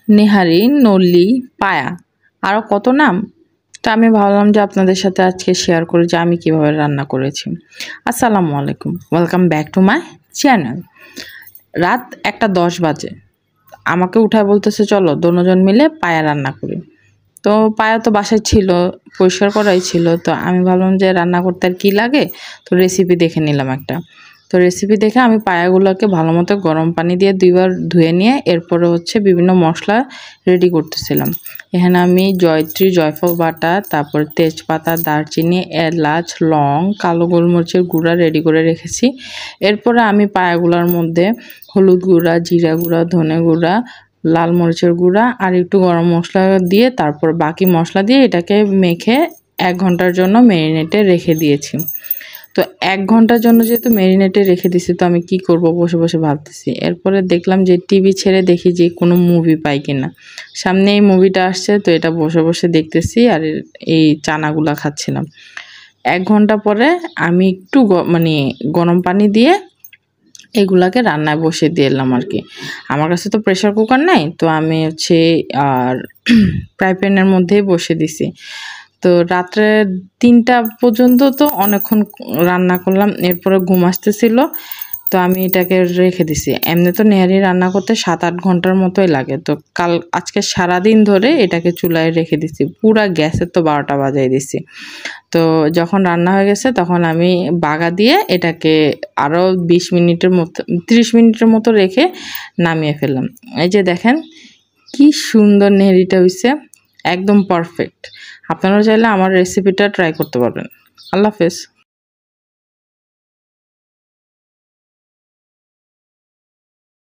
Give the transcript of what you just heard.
নেহারি, নল্লি, পায়া, আরও কত নাম। তো আমি ভাবলাম যে আপনাদের সাথে আজকে শেয়ার করি যে আমি কিভাবে রান্না করেছি। আসসালামু আলাইকুম, welcome back to my channel. রাত 1:10 বাজে, আমাকে উঠায় বলতেছে চলো দুজন মিলে পায়া রান্না করি। তো পায়া তো বাসায় ছিল, পরিষ্কার করাই ছিল। তো আমি ভাবলাম যে রান্না করতে আর কী লাগে, তো রেসিপি দেখে নিলাম একটা। তো রেসিপি দেখে আমি পায়াগুলোকে ভালো মতো গরম পানি দিয়ে 2বার ধুয়ে নিয়ে এরপরে বিভিন্ন মশলা রেডি করতেছিলাম। এখানে আমি জয়ত্রী, জয়ফল বাটা, তারপর তেজপাতা, দারচিনি, এলাচ, লং, কালো গোলমরিচের গুঁড়া রেডি করে রেখেছি। এরপরে আমি পায়াগুলোর মধ্যে হলুদ গুঁড়া, জিরা গুঁড়া, ধনে গুঁড়া, লাল মরিচের গুঁড়া আর একটু গরম মশলা দিয়ে তারপর বাকি মশলা দিয়ে এটাকে মেখে 1 ঘন্টার জন্য ম্যারিনেটে রেখে দিয়েছি। তো 1 ঘন্টার জন্য যেহেতু ম্যারিনেটে রেখে দিছি, তো আমি কি করব বসে বসে ভাবতেছি। এরপরে দেখলাম যে টিভি ছেড়ে দেখি যে কোনো মুভি পাই কিনা। সামনে এই মুভিটা আসছে, তো এটা বসে বসে দেখতেছি আর এই চানাগুলা খাচ্ছিলাম। 1 ঘন্টা পরে আমি একটু গরম পানি দিয়ে এগুলাকে রান্নায় বসিয়ে দিলাম আর কি। আমার কাছে তো প্রেসার কুকার নাই, তো আমি আর ফ্রাই প্যানের মধ্যেই বসিয়ে দিছি। তো রাত্রে 3টা পর্যন্ত তো অনেকক্ষণ রান্না করলাম। এরপরে ঘুম আসতেছিল, তো আমি এটাকে রেখে দিছি। এমনি তো নেহারি রান্না করতে 7-8 ঘন্টার মতোই লাগে। তো আজকে সারাদিন ধরে এটাকে চুলায় রেখে দিছি, পুরা গ্যাসের তো 12টা বাজাই দিছি। তো যখন রান্না হয়ে গেছে তখন আমি বাগা দিয়ে এটাকে আরও 20 মিনিটের মতো 30 মিনিটের মতো রেখে নামিয়ে ফেললাম। এই যে দেখেন কি সুন্দর নেহারিটা হয়েছে, একদম পারফেক্ট। আপনারা চাইলে আমার রেসিপিটা ট্রাই করতে পারবেন। আল্লাহ হাফেজ।